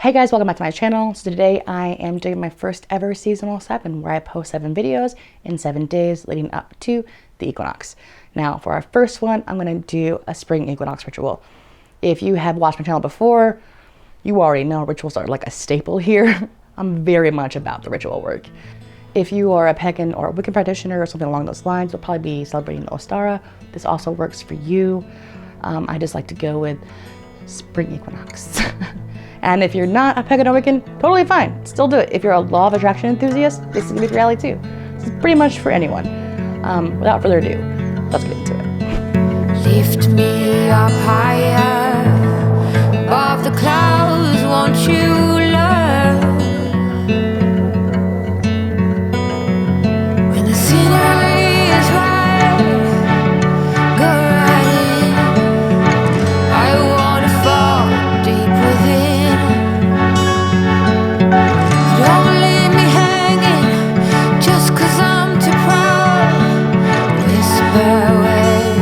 Hey guys, welcome back to my channel. So today I am doing my first ever seasonal 7 where I post 7 videos in 7 days leading up to the equinox. Now for our first one, I'm going to do a spring equinox ritual. If you have watched my channel before, you already know rituals are like a staple here. I'm very much about the ritual work. If you are a pagan or a Wiccan practitioner or something along those lines, you'll probably be celebrating Ostara. This also works for you. I just like to go with spring equinox. And if you're not a pagan or Wiccan, totally fine. Still do it. If you're a law of attraction enthusiast, this is gonna be for reality too. This is pretty much for anyone. Without further ado, let's get into it. Lift me up higher above the clouds, won't you learn? When the scenery is right, go right in. I wanna fall deep within. Don't leave me hanging just 'cause I'm too proud. Whisper away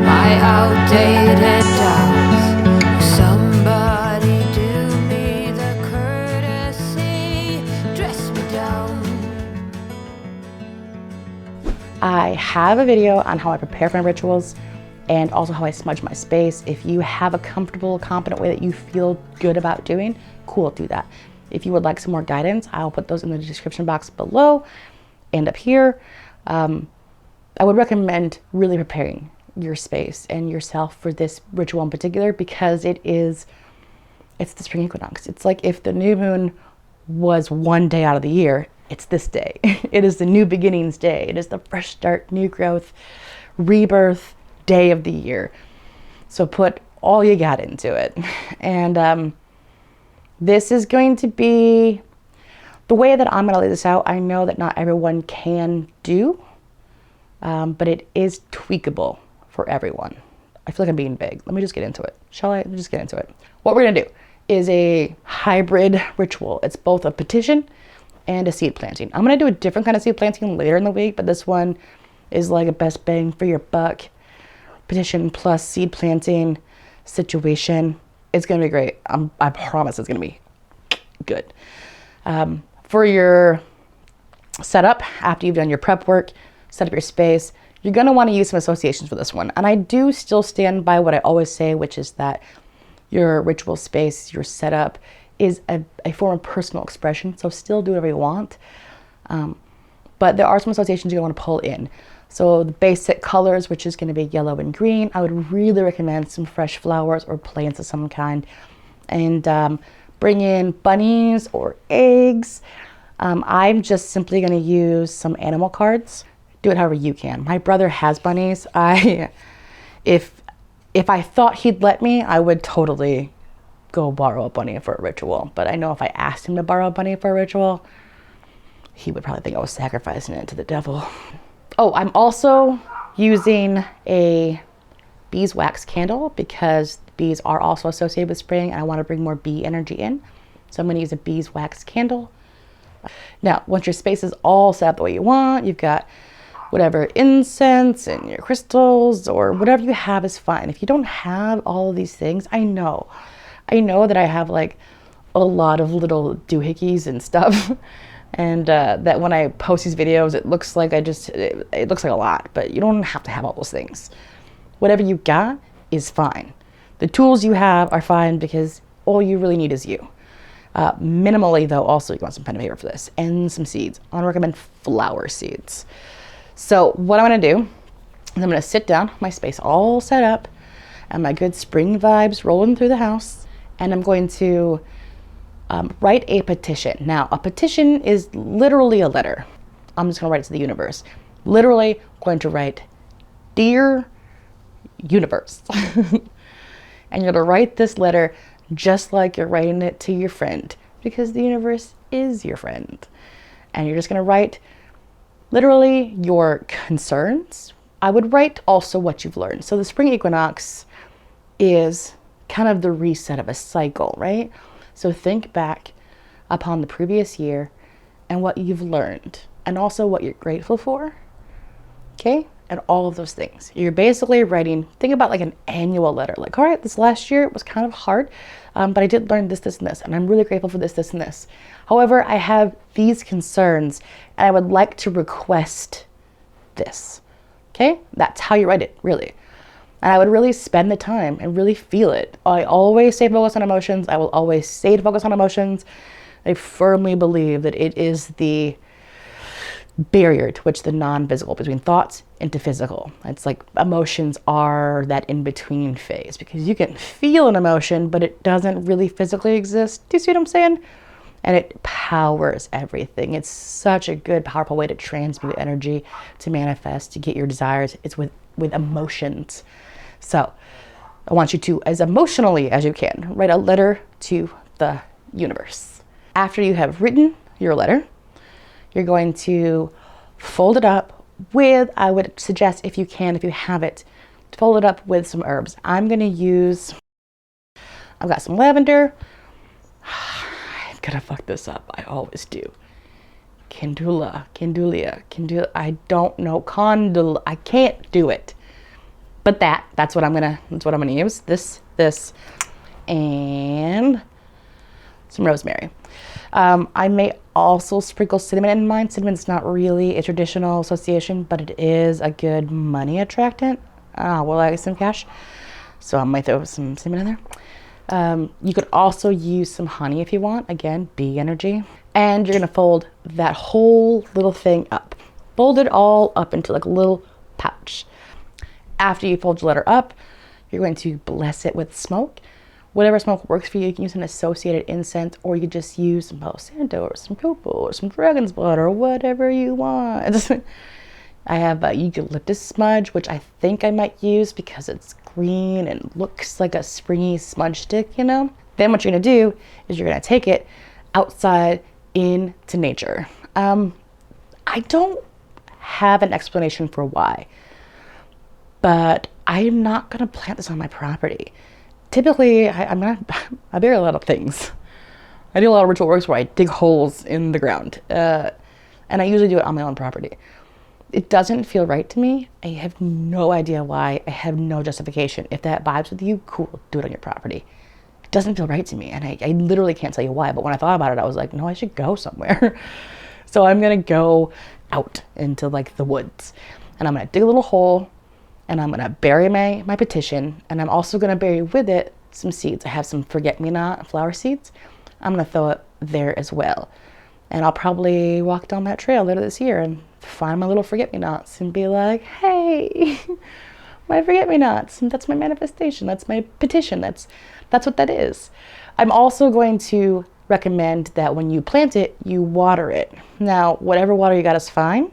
my outdated doubts. Somebody do me the courtesy, dress me down. I have a video on how I prepare for my rituals and also how I smudge my space. If you have a comfortable, competent way that you feel good about doing, cool, do that. If you would like some more guidance, I'll put those in the description box below and up here. I would recommend really preparing your space and yourself for this ritual in particular because it's the spring equinox. It's like if the new moon was one day out of the year, it's this day. It is the new beginnings day. It is the fresh start, new growth, rebirth day of the year. So put all you got into it. And this is going to be the way that I'm gonna lay this out. I know that not everyone can do, but it is tweakable for everyone. I feel like I'm being big. Let me just get into it. Shall I? Let me just get into it. What we're gonna do is a hybrid ritual. It's both a petition and a seed planting. I'm gonna do a different kind of seed planting later in the week, but this one is like a best bang for your buck. Petition plus seed planting situation. It's gonna be great. I promise it's gonna be good. For your setup, after you've done your prep work, set up your space, you're gonna wanna use some associations for this one. And I do still stand by what I always say, which is that your ritual space, your setup, is a form of personal expression. So still do whatever you want. But there are some associations you're gonna wanna pull in. So the basic colors, which is gonna be yellow and green, I would really recommend some fresh flowers or plants of some kind. And bring in bunnies or eggs. I'm just simply gonna use some animal cards. Do it however you can. My brother has bunnies. If I thought he'd let me, I would totally go borrow a bunny for a ritual. But I know if I asked him to borrow a bunny for a ritual, he would probably think I was sacrificing it to the devil. Oh, I'm also using a beeswax candle because bees are also associated with spring and I want to bring more bee energy in. So I'm going to use a beeswax candle. Now, once your space is all set up the way you want, you've got whatever incense and your crystals or whatever you have is fine. If you don't have all of these things, I know that I have like a lot of little doohickeys and stuff. And that when I post these videos, it looks like it looks like a lot, but you don't have to have all those things. Whatever you got is fine. The tools you have are fine because all you really need is you. Minimally though, also you want some pen and paper for this and some seeds. I want to recommend flower seeds. So what I'm gonna do is I'm gonna sit down, my space all set up and my good spring vibes rolling through the house. And I'm going to write a petition. Now, a petition is literally a letter. I'm just gonna write it to the universe. Literally going to write, "Dear Universe." And you're gonna write this letter just like you're writing it to your friend because the universe is your friend. And you're just gonna write literally your concerns. I would write also what you've learned. So the spring equinox is kind of the reset of a cycle, right? So think back upon the previous year and what you've learned and also what you're grateful for, okay? and all of those things. You're basically writing, think about like an annual letter. Like, all right, this last year was kind of hard, but I did learn this, this, and this, and I'm really grateful for this, this, and this. However, I have these concerns, and I would like to request this. Okay, that's how you write it, really. And I would really spend the time and really feel it. I always say focus on emotions. I will always say to focus on emotions. I firmly believe that it is the barrier to which the non-physical between thoughts into physical. It's like emotions are that in-between phase, because you can feel an emotion, but it doesn't really physically exist. Do you see what I'm saying? And it powers everything. It's such a good, powerful way to transmute energy, to manifest, to get your desires. It's with emotions. So I want you to, as emotionally as you can, write a letter to the universe. After you have written your letter, you're going to fold it up with, I would suggest, if you can, if you have it, fold it up with some herbs. I'm going to use, I've got some lavender. I'm going to fuck this up. I always do. Candulia. I don't know. I can't do it. But that's what I'm going to use. This, and some rosemary. I may also sprinkle cinnamon in mine. Cinnamon's not really a traditional association, but it is a good money attractant. Well, I get some cash, so I might throw some cinnamon in there. You could also use some honey if you want. Again, bee energy. And you're gonna fold that whole little thing up. Fold it all up into like a little pouch. After you fold your letter up, you're going to bless it with smoke. Whatever smoke works for you. You can use an associated incense, or you could just use some Palo Santo or some copal or some dragon's blood or whatever you want. I have a eucalyptus smudge, which I think I might use because it's green and looks like a springy smudge stick, you know? Then what you're gonna do is you're gonna take it outside into nature. I don't have an explanation for why, but I'm not gonna plant this on my property. Typically, I bury a lot of things. I do a lot of ritual works where I dig holes in the ground, and I usually do it on my own property. It doesn't feel right to me. I have no idea why. I have no justification. If that vibes with you, cool, do it on your property. It doesn't feel right to me, and I literally can't tell you why, but when I thought about it, I was like, no, I should go somewhere. So I'm gonna go out into like the woods, and I'm gonna dig a little hole, and I'm gonna bury my petition, and I'm also gonna bury with it some seeds. I have some forget-me-not flower seeds. I'm gonna throw it there as well. And I'll probably walk down that trail later this year and find my little forget-me-nots and be like, hey, my forget-me-nots. That's my manifestation. That's my petition. That's what that is. I'm also going to recommend that when you plant it, you water it. Now, whatever water you got is fine.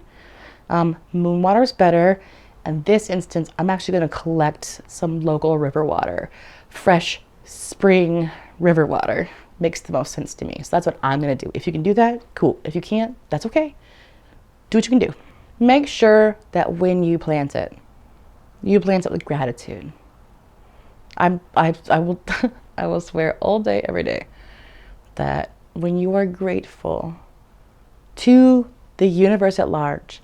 Moon water is better. In this instance, I'm actually going to collect some local river water. Fresh spring river water makes the most sense to me. So that's what I'm going to do. If you can do that, cool. If you can't, that's okay. Do what you can do. Make sure that when you plant it with gratitude. I will I will swear all day, every day, that when you are grateful to the universe at large,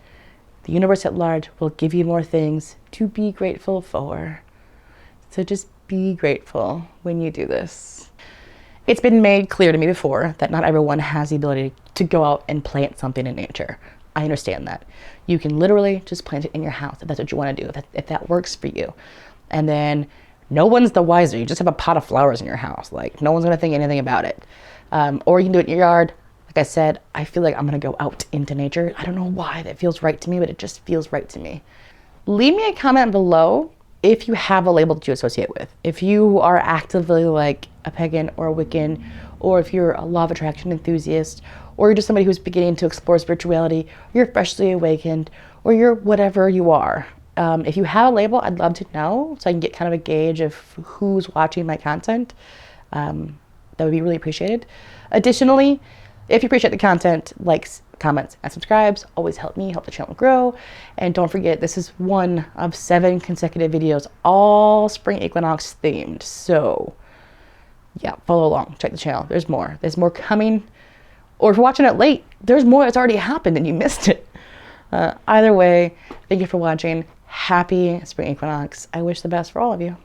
the universe at large will give you more things to be grateful for. So just be grateful when you do this. It's been made clear to me before that not everyone has the ability to go out and plant something in nature. I understand that. You can literally just plant it in your house if that's what you want to do, if that works for you. And then no one's the wiser. You just have a pot of flowers in your house. Like, no one's going to think anything about it. Or you can do it in your yard. Like I said, I feel like I'm going to go out into nature. I don't know why that feels right to me, but it just feels right to me. Leave me a comment below if you have a label that you associate with. If you are actively like a pagan or a Wiccan, or if you're a law of attraction enthusiast, or you're just somebody who's beginning to explore spirituality, or you're freshly awakened, or you're whatever you are. If you have a label, I'd love to know so I can get kind of a gauge of who's watching my content. That would be really appreciated. Additionally, if you appreciate the content, likes, comments, and subscribes always help me, help the channel grow. And don't forget, this is one of 7 consecutive videos, all spring equinox themed. So yeah, follow along, check the channel. There's more coming. Or if you're watching it late, there's more that's already happened and you missed it. Either way, thank you for watching. Happy spring equinox. I wish the best for all of you.